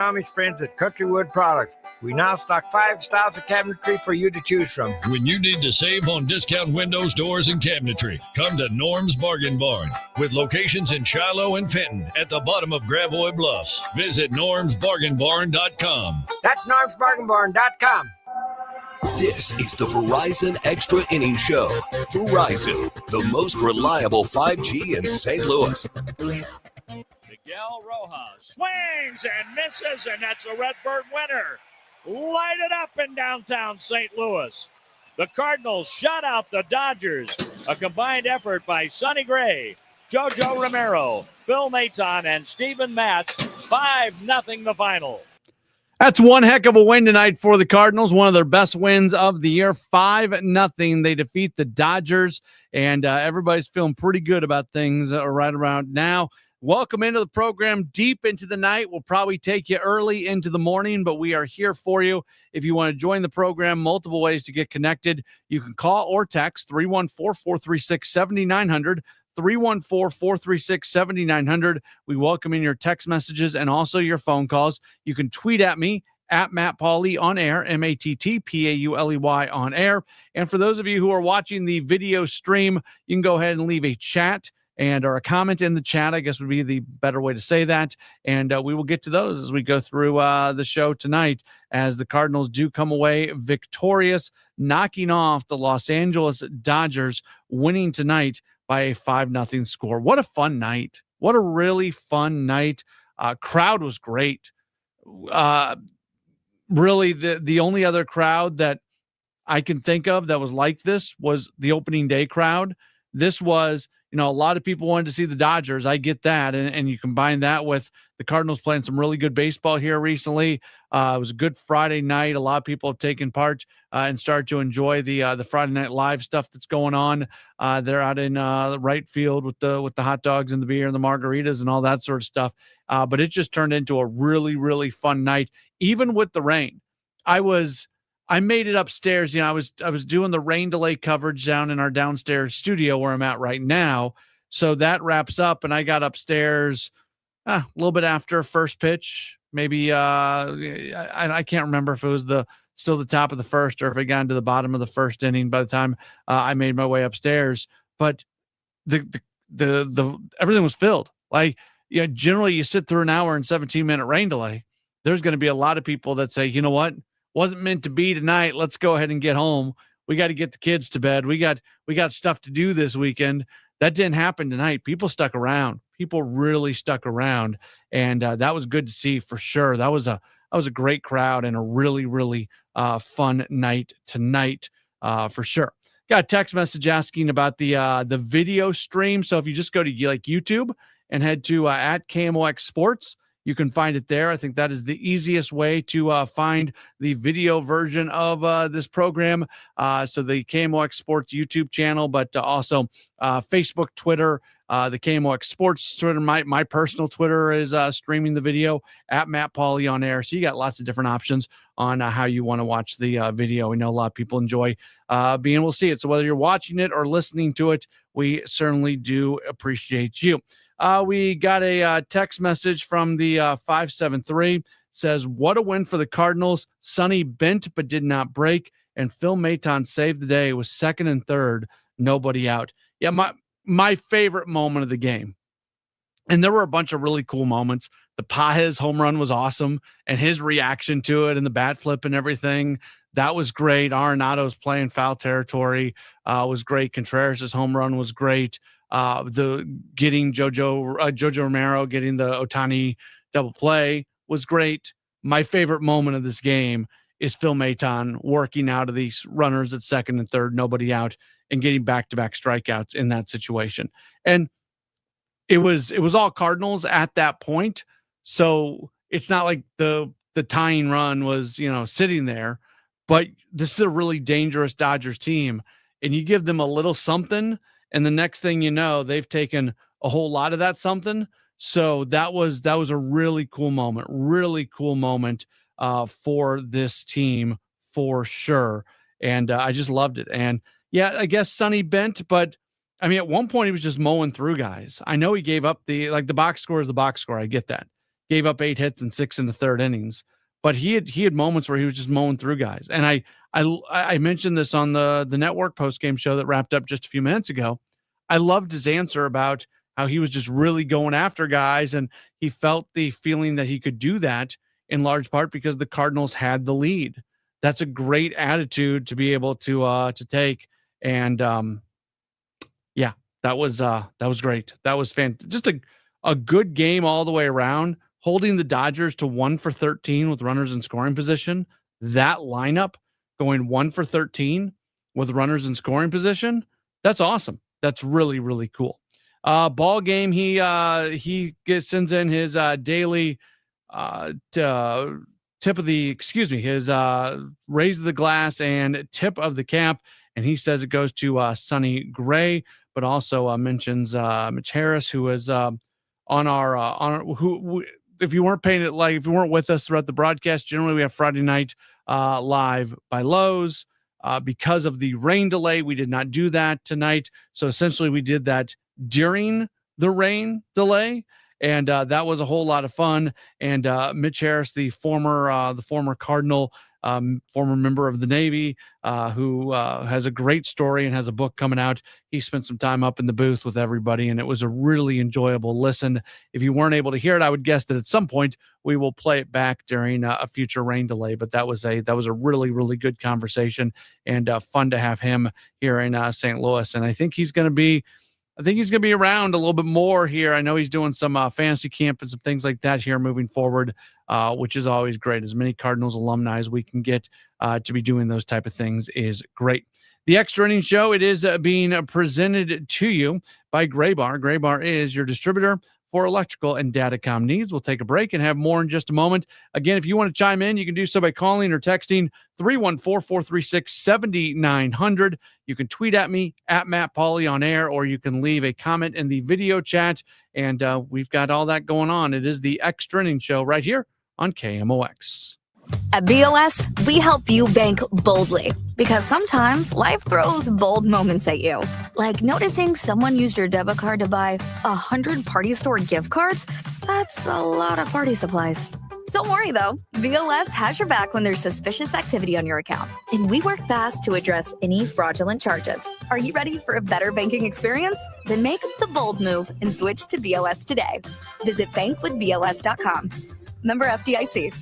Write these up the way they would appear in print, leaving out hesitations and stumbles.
Amish friends at Country Wood Products. We now stock 5 styles of cabinetry for you to choose from. When you need to save on discount windows, doors, and cabinetry, come to Norm's Bargain Barn. With locations in Shiloh and Fenton at the bottom of Gravois Bluffs. Visit normsbargainbarn.com. That's normsbargainbarn.com. This is the Verizon Extra Innings Show. Verizon, the most reliable 5G in St. Louis. Miguel Rojas swings and misses, and that's a Redbird winner. Light it up in downtown St. Louis. The Cardinals shut out the Dodgers. A combined effort by Sonny Gray, JoJo Romero, Phil Maton, and Steven Matz. 5-0 the final. That's one heck of a win tonight for the Cardinals. One of their best wins of the year. 5-0. They defeat the Dodgers, and everybody's feeling pretty good about things right around now. Welcome into the program deep into the night. We'll probably take you early into the morning, but we are here for you. If you want to join the program, multiple ways to get connected. You can call or text 314-436-7900, 314-436-7900. We welcome in your text messages and also your phone calls. You can tweet at me at Matt Pauley on air, MattPauley on air. And for those of you who are watching the video stream, you can go ahead and leave a chat or a comment in the chat, I guess would be the better way to say that. And we will get to those as we go through the show tonight, as the Cardinals do come away victorious, knocking off the Los Angeles Dodgers, winning tonight by a 5-0 score. What a fun night. What a really fun night. Crowd was great. Really, the only other crowd that I can think of that was like this was the opening day crowd. This was, a lot of people wanted to see the Dodgers. I get that. And you combine that with the Cardinals playing some really good baseball here recently. It was a good Friday night. A lot of people have taken part and started to enjoy the Friday Night Live stuff that's going on. They're out in the right field with the hot dogs and the beer and the margaritas and all that sort of stuff. But it just turned into a really, really fun night, even with the rain. I made it upstairs. I was doing the rain delay coverage down in our downstairs studio where I'm at right now. So that wraps up, and I got upstairs a little bit after first pitch. Maybe I can't remember if it was still the top of the first or if it got into the bottom of the first inning by the time I made my way upstairs. But the everything was filled. Generally you sit through an hour and 17-minute rain delay. There's going to be a lot of people that say, you know what? Wasn't meant to be tonight. Let's go ahead and get home. We got to get the kids to bed. We got stuff to do this weekend. That didn't happen tonight. People stuck around. People really stuck around, and that was good to see for sure. That was a great crowd and a really, really fun night tonight for sure. Got a text message asking about the video stream. So if you just go to YouTube and head to at KMOX Sports, you can find it there. I think that is the easiest way to find the video version of this program. So the KMOX Sports YouTube channel, but also Facebook, Twitter, the KMOX Sports Twitter. My personal Twitter is streaming the video at Matt Pauley on air. So you got lots of different options on how you want to watch the video. We know a lot of people enjoy being able to see it. So whether you're watching it or listening to it, we certainly do appreciate you. We got a text message from the 573. Says, what a win for the Cardinals. Sonny bent but did not break, and Phil Maton saved the day with second and third, nobody out. Yeah, my favorite moment of the game. And there were a bunch of really cool moments. The Pajes home run was awesome, and his reaction to it and the bat flip and everything, that was great. Arenado's playing foul territory was great. Contreras' home run was great. Getting JoJo Romero getting the Ohtani double play was great. My favorite moment of this game is Phil Maton working out of these runners at second and third, nobody out, and getting back-to-back strikeouts in that situation. And it was all Cardinals at that point. So it's not like the tying run was, sitting there, but this is a really dangerous Dodgers team, and you give them a little something, and the next thing you know, they've taken a whole lot of that something. So that was a really cool moment for this team for sure. And I just loved it. And yeah, I guess Sonny bent, but I mean, at one point he was just mowing through guys. I know he gave up the box score is the box score. I get that. gave up 8 hits and 6 in the third innings. But he had moments where he was just mowing through guys. And I mentioned this on the network post-game show that wrapped up just a few minutes ago. I loved his answer about how he was just really going after guys, and he felt the feeling that he could do that in large part because the Cardinals had the lead. That's a great attitude to be able to take. And yeah, that was great. That was fantastic. Just a good game all the way around, holding the Dodgers to 1 for 13 with runners in scoring position. That lineup going 1 for 13 with runners in scoring position. That's awesome. That's really, really cool. Ball game. He sends in his daily tip of the, his raise of the glass and tip of the cap. And he says it goes to Sonny Gray, but also mentions Mitch Harris, who is on our who if you weren't paying it, like if you weren't with us throughout the broadcast, generally we have Friday night live by Lowe's. Because of the rain delay, we did not do that tonight. So essentially we did that during the rain delay. And that was a whole lot of fun. And Mitch Harris, the former Cardinal, former member of the Navy, who has a great story and has a book coming out. He spent some time up in the booth with everybody, and it was a really enjoyable listen. If you weren't able to hear it, I would guess that at some point we will play it back during a future rain delay. But that was a really, really good conversation and fun to have him here in St. Louis. And I think he's going to be around a little bit more here. I know he's doing some fantasy camp and some things like that here moving forward, which is always great. As many Cardinals alumni as we can get to be doing those type of things is great. The Extra Innings Show, it is being presented to you by Gray Bar. Gray Bar is your distributor for electrical and datacom needs. We'll take a break and have more in just a moment. Again, if you want to chime in, you can do so by calling or texting 314-436-7900. You can tweet at me at Matt Pauley on air, or you can leave a comment in the video chat. And we've got all that going on. It is the Extra Innings Show right here on KMOX. At BOS, we help you bank boldly because sometimes life throws bold moments at you. Like noticing someone used your debit card to buy 100 party store gift cards. That's a lot of party supplies. Don't worry though, BOS has your back when there's suspicious activity on your account. And we work fast to address any fraudulent charges. Are you ready for a better banking experience? Then make the bold move and switch to BOS today. Visit bankwithbos.com. Member FDIC.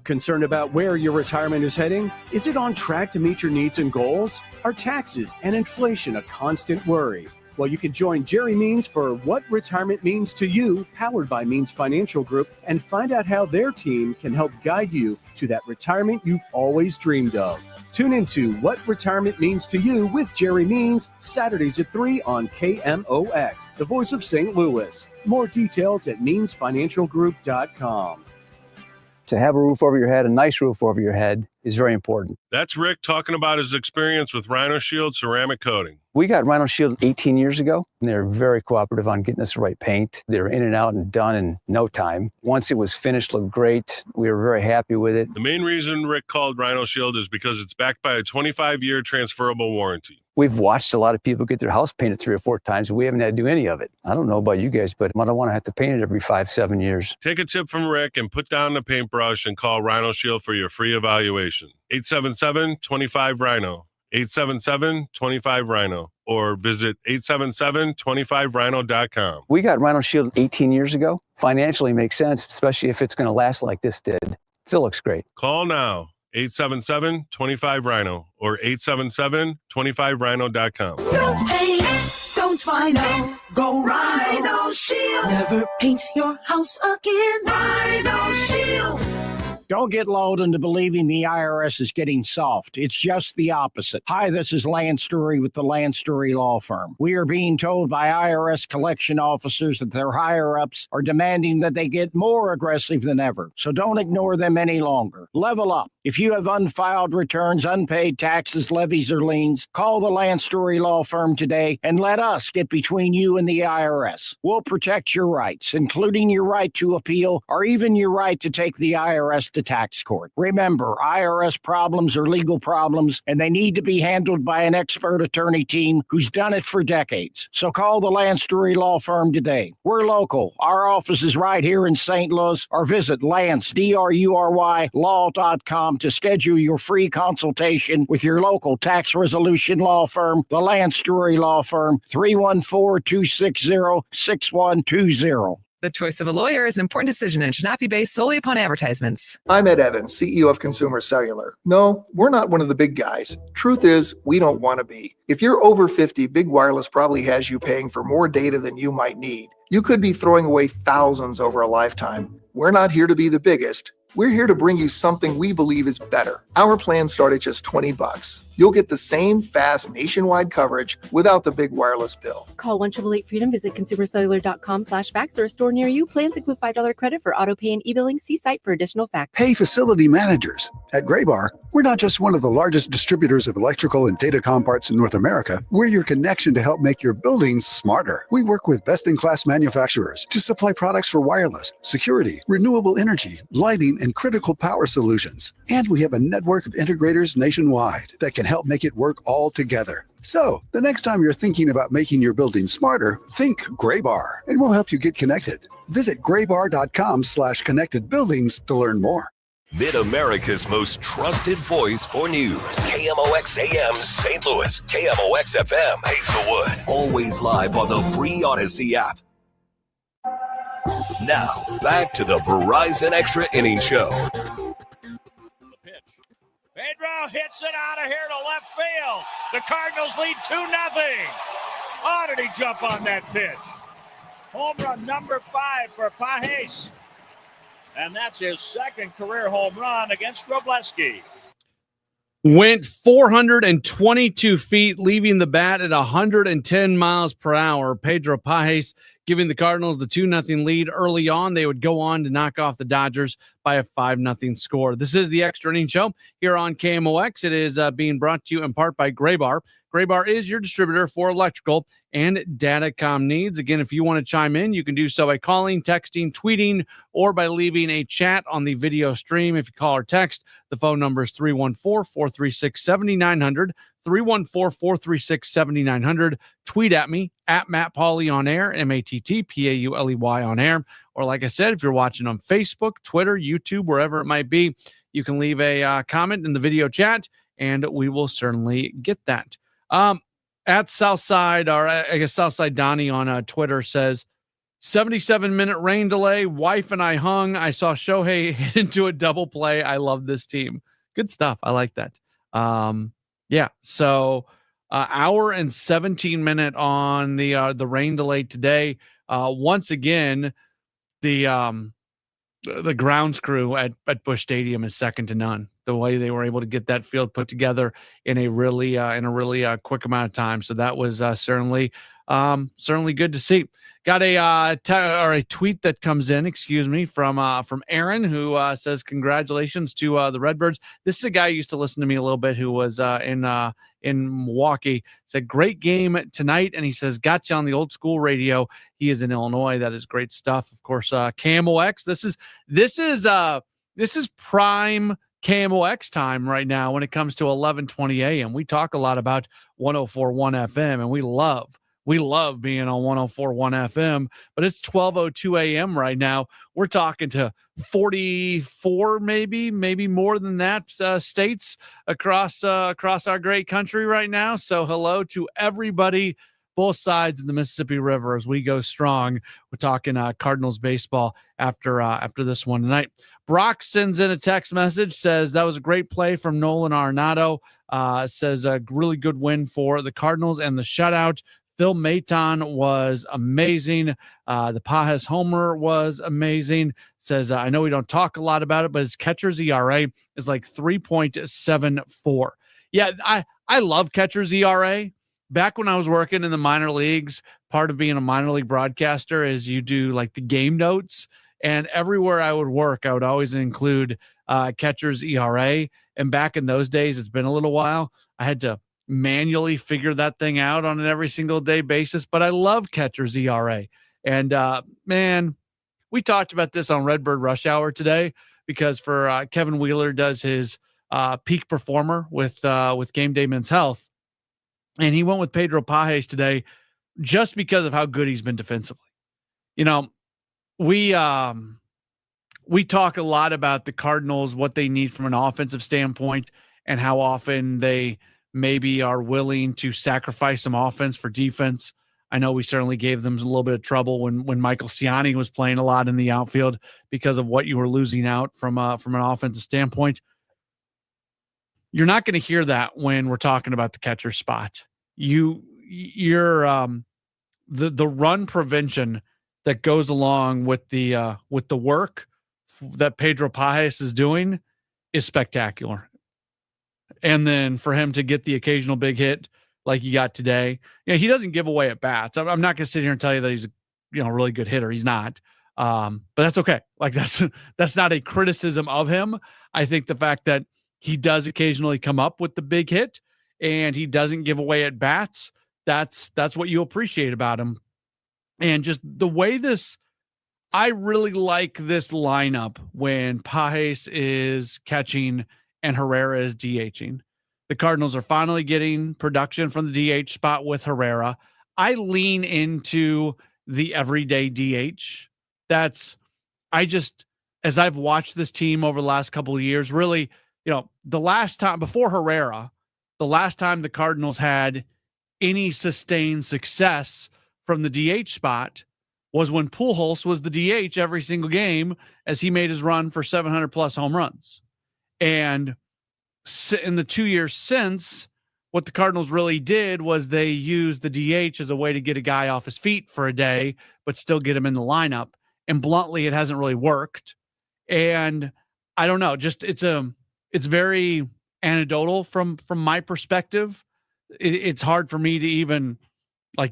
Concerned about where your retirement is heading? Is it on track to meet your needs and goals? Are taxes and inflation a constant worry? Well, you can join Jerry Means for What Retirement Means to You, powered by Means Financial Group, and find out how their team can help guide you to that retirement you've always dreamed of. Tune into What Retirement Means to You with Jerry Means, Saturdays at 3 on KMOX, the voice of St. Louis. More details at meansfinancialgroup.com. To have a roof over your head, a nice roof over your head, is very important. That's Rick talking about his experience with Rhino Shield ceramic coating. We got Rhino Shield 18 years ago, and they're very cooperative on getting us the right paint. They're in and out and done in no time. Once it was finished, looked great. We were very happy with it. The main reason Rick called Rhino Shield is because it's backed by a 25-year transferable warranty. We've watched a lot of people get their house painted 3 or 4 times, and we haven't had to do any of it. I don't know about you guys, but I don't want to have to paint it every 5-7 years. Take a tip from Rick and put down the paintbrush and call Rhino Shield for your free evaluation. 877-25-RHINO. 877-25-RHINO. Or visit 877-25rhino.com. We got Rhino Shield 18 years ago. Financially makes sense, especially if it's going to last like this did. Still looks great. Call now. 877-25-RHINO or 877-25rhino.com. No paint, don't Rhino. Go Rhino Shield. Never paint your house again. Rhino Shield. Don't get lulled into believing the IRS is getting soft. It's just the opposite. Hi, this is Lance Story with the Lance Story Law Firm. We are being told by IRS collection officers that their higher-ups are demanding that they get more aggressive than ever. So don't ignore them any longer. Level up. If you have unfiled returns, unpaid taxes, levies, or liens, call the Lance Story Law Firm today and let us get between you and the IRS. We'll protect your rights, including your right to appeal or even your right to take the IRS to tax court. Remember, IRS problems are legal problems, and they need to be handled by an expert attorney team who's done it for decades. So call the Lance Story Law Firm today. We're local. Our office is right here in St. Louis, or visit Lance, DRURY, law.com to schedule your free consultation with your local tax resolution law firm, the Lance Story Law Firm, 314-260-6120. The choice of a lawyer is an important decision and should not be based solely upon advertisements. I'm Ed Evans, CEO of Consumer Cellular. No, we're not one of the big guys. Truth is, we don't want to be. If you're over 50, Big Wireless probably has you paying for more data than you might need. You could be throwing away thousands over a lifetime. We're not here to be the biggest. We're here to bring you something we believe is better. Our plans start at just $20. You'll get the same fast nationwide coverage without the big wireless bill. Call 1-888-FREEDOM, visit consumercellular.com/facts or a store near you. Plans include $5 credit for auto pay and e-billing. See site for additional facts. Hey, facility managers. At Graybar, we're not just one of the largest distributors of electrical and datacom parts in North America. We're your connection to help make your buildings smarter. We work with best-in-class manufacturers to supply products for wireless, security, renewable energy, lighting, and critical power solutions. And we have a network of integrators nationwide that can help make it work all together. So, the next time you're thinking about making your building smarter, think Graybar, and we'll help you get connected. Visit graybar.com/connected buildings to learn more. Mid-America's most trusted voice for news. KMOX AM St. Louis, KMOX FM Hazelwood. Always live on the free Odyssey app. Now, back to the Verizon Extra Innings Show. Pedro hits it out of here to left field. The Cardinals lead 2-0. Oh, did he jump on that pitch? Home run number 5 for Pajes. And that's his second career home run against Wrobleski. Went 422 feet, leaving the bat at 110 miles per hour. Pedro Pajes giving the Cardinals the 2-0 lead early on. They would go on to knock off the Dodgers by a 5-0 score. This is the Extra Inning Show here on KMOX. It is being brought to you in part by Graybar. Graybar is your distributor for electrical and datacom needs. Again, if you want to chime in, you can do so by calling, texting, tweeting, or by leaving a chat on the video stream. If you call or text, the phone number is 314-436-7900, 314-436-7900. Tweet at me, at Matt Pauley on air, MattPauley on air. Or like I said, if you're watching on Facebook, Twitter, YouTube, wherever it might be, you can leave a comment in the video chat, and we will certainly get that. At Southside, or I guess Southside Donnie on Twitter says, 77-minute rain delay. Wife and I hung. I saw Shohei hit into a double play. I love this team. Good stuff. I like that. Yeah. So hour and 17-minute on the rain delay today. Once again, the grounds crew at Busch Stadium is second to none. The way they were able to get that field put together in a really quick amount of time. So that was certainly good to see. Got a tweet that comes in, from Aaron, who says congratulations to the Redbirds. This is a guy who used to listen to me a little bit, who was in Milwaukee. Said great game tonight, and he says got you on the old school radio. He is in Illinois. That is great stuff. Of course, KMOX. This is prime KMOX time right now when it comes to 11:20 a.m. We talk a lot about 104.1 FM, and we love being on 104.1 FM, but it's 12:02 a.m. right now. We're talking to 44, maybe more than that, states across our great country right now. So hello to everybody, both sides of the Mississippi River, as we go strong. We're talking Cardinals baseball after this one tonight. Brock sends in a text message, says that was a great play from Nolan Arenado. Says a really good win for the Cardinals and the shutout. Phil Maton was amazing. The Pajes homer was amazing. Says, I know we don't talk a lot about it, but his catcher's ERA is like 3.74. Yeah, I love catcher's ERA. Back when I was working in the minor leagues, part of being a minor league broadcaster is you do like the game notes. And everywhere I would work, I would always include catcher's ERA. And back in those days, it's been a little while, I had to manually figure that thing out on an every single day basis. But I love catcher's ERA. And man, we talked about this on Redbird Rush Hour today because for Kevin Wheeler does his peak performer with Game Day Men's Health. And he went with Pedro Pages today just because of how good he's been defensively. You know, we talk a lot about the Cardinals, what they need from an offensive standpoint, and how often they maybe are willing to sacrifice some offense for defense. I know we certainly gave them a little bit of trouble when Michael Ciani was playing a lot in the outfield because of what you were losing out from an offensive standpoint. You're not going to hear that when we're talking about the catcher spot. You're the run prevention that goes along with the work that Pedro Pages is doing is spectacular. And then for him to get the occasional big hit like he got today, he doesn't give away at bats. I'm not going to sit here and tell you that he's a really good hitter. He's not. But that's okay. Like that's not a criticism of him. I think the fact that he does occasionally come up with the big hit and he doesn't give away at bats, that's what you appreciate about him. And just the way I really like this lineup when Pages is catching and Herrera is DHing. The Cardinals are finally getting production from the DH spot with Herrera. I lean into the everyday DH. As I've watched this team over the last couple of years, really, the last time before Herrera, the last time the Cardinals had any sustained success from the DH spot was when Pujols was the DH every single game as he made his run for 700 plus home runs. And in the 2 years since, what the Cardinals really did was they used the DH as a way to get a guy off his feet for a day, but still get him in the lineup. And bluntly, it hasn't really worked. And I don't know, just it's very anecdotal from my perspective. It's hard for me to even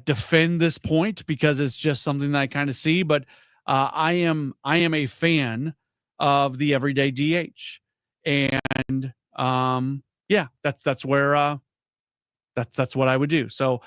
defend this point because it's just something that I kind of see, but I am a fan of the everyday DH. And that's where that's what I would do. So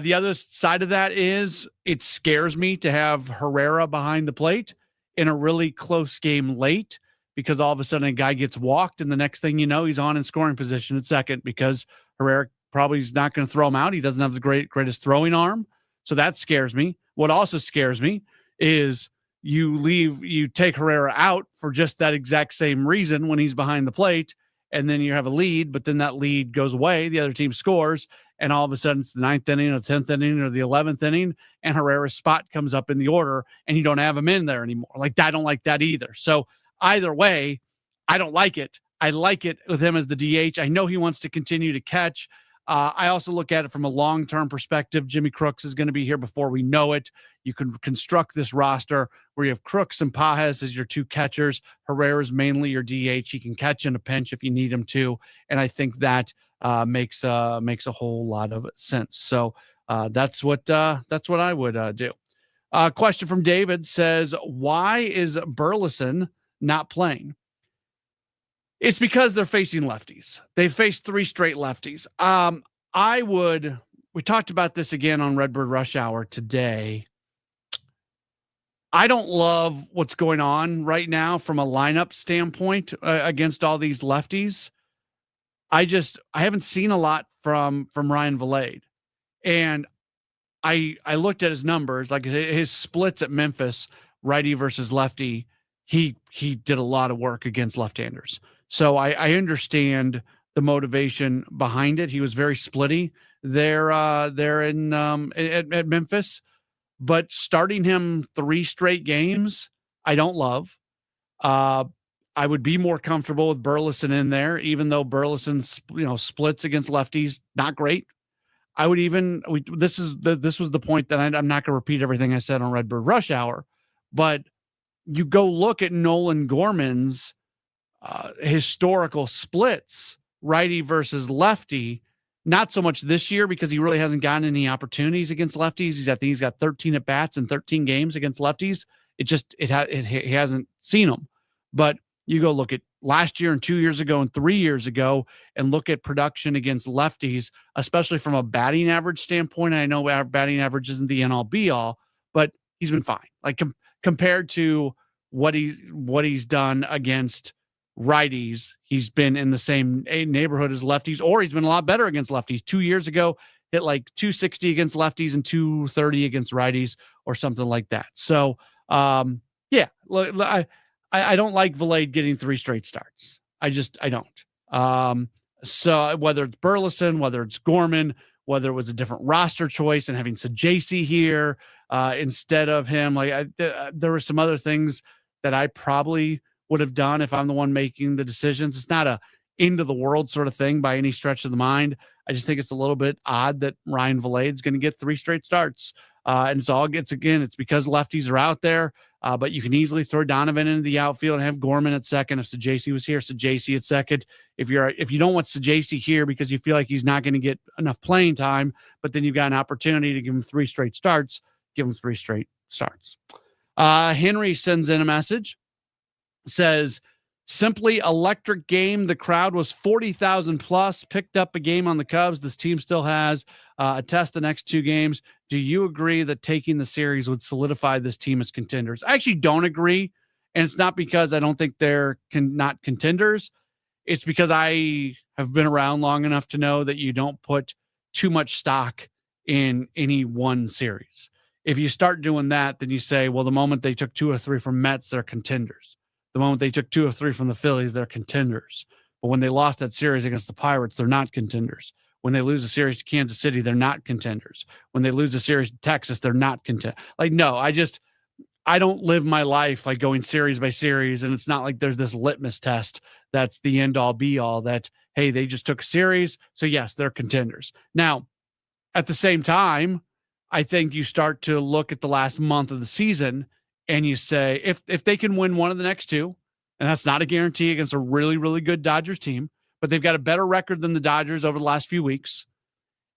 the other side of that is it scares me to have Herrera behind the plate in a really close game late because all of a sudden a guy gets walked and the next thing you know, he's on in scoring position at second because Herrera probably is not going to throw him out. He doesn't have the greatest throwing arm. So that scares me. What also scares me is you take Herrera out for just that exact same reason when he's behind the plate, and then you have a lead, but then that lead goes away. The other team scores, and all of a sudden it's the 9th inning or the 10th inning or the 11th inning, and Herrera's spot comes up in the order, and you don't have him in there anymore. I don't like that either. So either way, I don't like it. I like it with him as the DH. I know he wants to continue to catch. I also look at it from a long-term perspective. Jimmy Crooks is going to be here before we know it. You can construct this roster where you have Crooks and Pages as your two catchers. Herrera is mainly your DH. He can catch in a pinch if you need him to. And I think that makes a whole lot of sense. So that's what I would do. Question from David says, why is Burleson not playing? It's because they're facing lefties. They've faced 3 straight lefties. We talked about this again on Redbird Rush Hour today. I don't love what's going on right now from a lineup standpoint against all these lefties. I haven't seen a lot from Ryan Vilade. And I looked at his numbers, like his splits at Memphis, righty versus lefty. He did a lot of work against left-handers. So I understand the motivation behind it. He was very splitty there in at Memphis, but starting him 3 straight games, I don't love. I would be more comfortable with Burleson in there, even though Burleson's splits against lefties not great. I would this was the point that I'm not going to repeat everything I said on Redbird Rush Hour, but you go look at Nolan Gorman's historical splits, righty versus lefty, not so much this year because he really hasn't gotten any opportunities against lefties. He's got 13 at bats and 13 games against lefties. He hasn't seen them. But you go look at last year and 2 years ago and 3 years ago and look at production against lefties, especially from a batting average standpoint. I know our batting average isn't the end-all be-all, but he's been fine. Like compared to what he's done against righties, he's been in the same neighborhood as lefties, or he's been a lot better against lefties. 2 years ago, hit like 260 against lefties and 230 against righties or something like that. So, yeah, I don't like Vilade getting 3 straight starts. I don't. So whether it's Burleson, whether it's Gorman, whether it was a different roster choice and having Sajaci here instead of him, there were some other things that I probably would have done if I'm the one making the decisions. It's not a end of the world sort of thing by any stretch of the mind. I just think it's a little bit odd that Ryan Vilade's going to get 3 straight starts. And it's because lefties are out there. But you can easily throw Donovan into the outfield and have Gorman at second. If Sajaci was here, Sajaci at second. If you don't want Sajaci here because you feel like he's not going to get enough playing time, but then you've got an opportunity to give him 3 straight starts, give him 3 straight starts. Henry sends in a message, says, simply electric game. The crowd was 40,000 plus, picked up a game on the Cubs. This team still has a test the next 2 games. Do you agree that taking the series would solidify this team as contenders? I actually don't agree. And it's not because I don't think they're not contenders. It's because I have been around long enough to know that you don't put too much stock in any one series. If you start doing that, then you say, well, the moment they took 2 or 3 from Mets, they're contenders. The moment they took 2 or 3 from the Phillies, they're contenders. But when they lost that series against the Pirates, they're not contenders. When they lose a series to Kansas City, they're not contenders. When they lose a series to Texas, they're not contenders. No, I don't live my life like going series by series. And it's not like there's this litmus test that's the end all be all that, hey, they just took a series. So yes, they're contenders. Now, at the same time, I think you start to look at the last month of the season and you say, if they can win one of the next 2, and that's not a guarantee against a really, really good Dodgers team, but they've got a better record than the Dodgers over the last few weeks.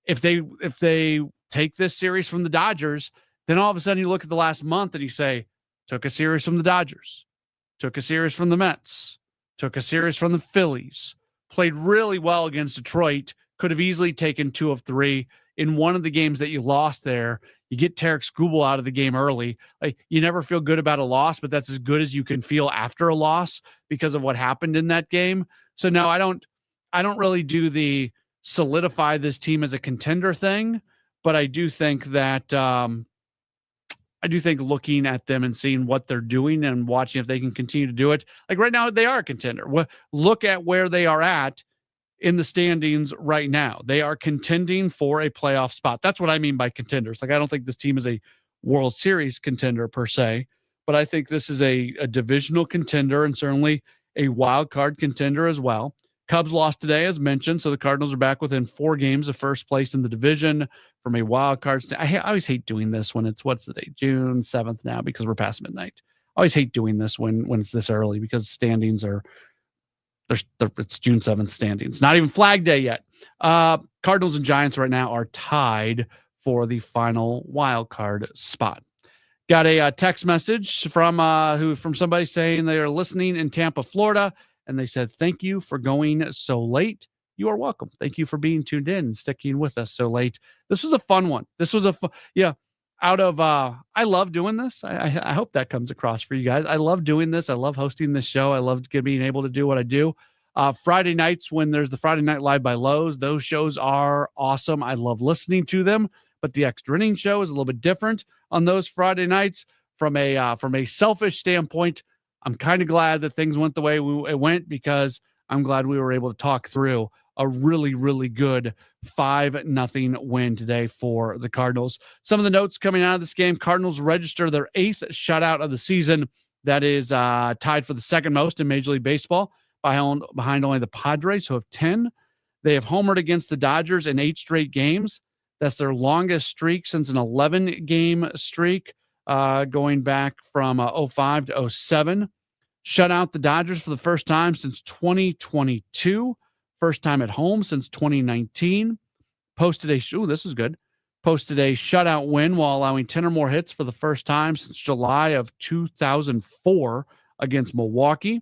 If they take this series from the Dodgers, then all of a sudden you look at the last month and you say, took a series from the Dodgers, took a series from the Mets, took a series from the Phillies, played really well against Detroit, could have easily taken 2 of 3. In one of the games that you lost there, you get Tarek Skubal out of the game early. You never feel good about a loss, but that's as good as you can feel after a loss because of what happened in that game. So no, I don't really do the solidify this team as a contender thing, but I do think that looking at them and seeing what they're doing and watching if they can continue to do it. Like right now, they are a contender. Look at where they are at in the standings right now. They are contending for a playoff spot. That's what I mean by contenders. I don't think this team is a World Series contender per se, but I think this is a divisional contender and certainly a wild card contender as well. Cubs lost today, as mentioned, so the Cardinals are back within 4 games of first place in the division from a wild card. I always hate doing this when it's, what's the date? June 7th now because we're past midnight. I always hate doing this when it's this early because standings are it's June 7th standings. Not even Flag Day yet. Cardinals and Giants right now are tied for the final wild card spot. Got a text message from somebody saying they are listening in Tampa, Florida, and they said, thank you for going so late. You are welcome. Thank you for being tuned in and sticking with us so late. This was a fun one. This was I love doing this. I hope that comes across for you guys. I love doing this. I love hosting this show. I love being able to do what I do. Friday nights when there's the Friday Night Live by Lowe's, those shows are awesome. I love listening to them, but the Extra Inning show is a little bit different on those Friday nights. From a selfish standpoint, I'm kind of glad that things went the way it went because I'm glad we were able to talk through a really, really good 5-0 win today for the Cardinals. Some of the notes coming out of this game: Cardinals register their 8th shutout of the season. That is tied for the second most in Major League Baseball, behind only the Padres, who have 10. They have homered against the Dodgers in 8 straight games. That's their longest streak since an 11-game streak, going back from 05 to 07. Shut out the Dodgers for the first time since 2022. First time at home since 2019. Posted this is good. posted a shutout win while allowing 10 or more hits for the first time since July of 2004 against Milwaukee.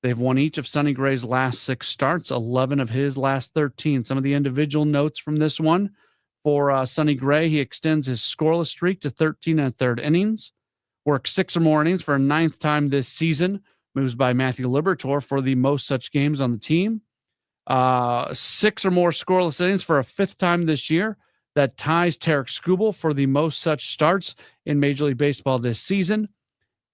They've won each of Sonny Gray's last 6 starts, 11 of his last 13. Some of the individual notes from this one. For Sonny Gray, he extends his scoreless streak to 13 1/3 innings, works 6 or more innings for a 9th time this season, moves by Matthew Liberatore for the most such games on the team. 6 or more scoreless innings for a 5th time this year. That ties Tarek Skubal for the most such starts in Major League Baseball this season.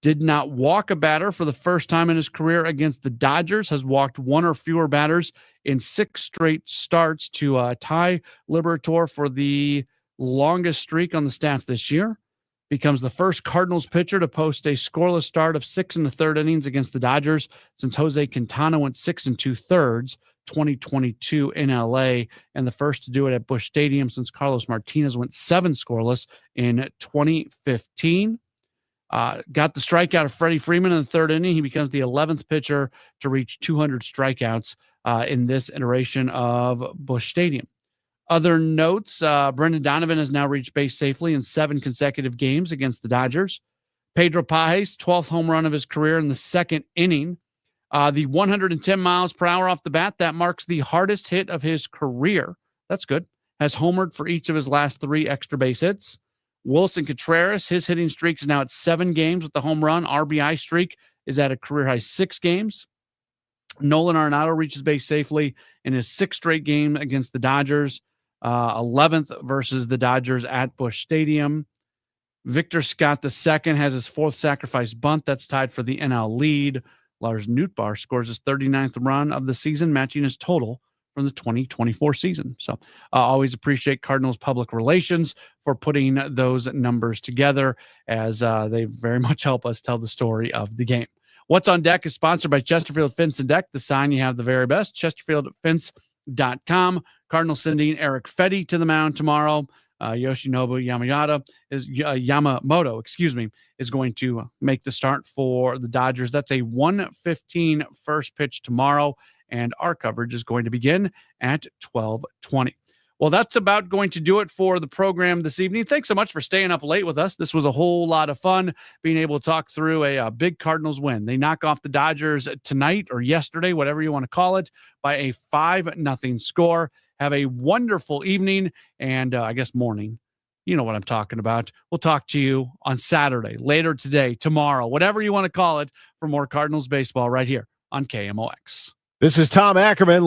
Did not walk a batter for the first time in his career against the Dodgers, has walked 1 or fewer batters in 6 straight starts to tie Liberatore for the longest streak on the staff this year. Becomes the first Cardinals pitcher to post a scoreless start of 6 1/3 innings against the Dodgers since Jose Quintana went 6 2/3, 2022 in LA, and the first to do it at Busch Stadium since Carlos Martinez went 7 scoreless in 2015. Got the strikeout of Freddie Freeman in the 3rd inning. He becomes the 11th pitcher to reach 200 strikeouts in this iteration of Busch Stadium. Other notes, Brendan Donovan has now reached base safely in 7 consecutive games against the Dodgers. Pedro Pajes, 12th home run of his career in the 2nd inning. The 110 miles per hour off the bat, that marks the hardest hit of his career. That's good. Has homered for each of his last 3 extra base hits. Wilson Contreras, his hitting streak is now at 7 games with the home run. RBI streak is at a career high 6 games. Nolan Arenado reaches base safely in his 6th straight game against the Dodgers, 11th versus the Dodgers at Busch Stadium. Victor Scott II has his 4th sacrifice bunt. That's tied for the NL lead. Lars Nootbaar scores his 39th run of the season, matching his total from the 2024 season. So always appreciate Cardinals public relations for putting those numbers together, as they very much help us tell the story of the game. What's on Deck is sponsored by Chesterfield Fence and Deck. The sign you have the very best. ChesterfieldFence.com. Cardinals sending Eric Fetty to the mound tomorrow. Yoshinobu Yamamoto, is going to make the start for the Dodgers. That's a 1:15 first pitch tomorrow, and our coverage is going to begin at 12:20. Well, that's about going to do it for the program this evening. Thanks so much for staying up late with us. This was a whole lot of fun being able to talk through a big Cardinals win. They knock off the Dodgers tonight, or yesterday, whatever you want to call it, by a 5-0 score. Have a wonderful evening and I guess morning. You know what I'm talking about. We'll talk to you on Saturday, later today, tomorrow, whatever you want to call it, for more Cardinals baseball right here on KMOX. This is Tom Ackerman.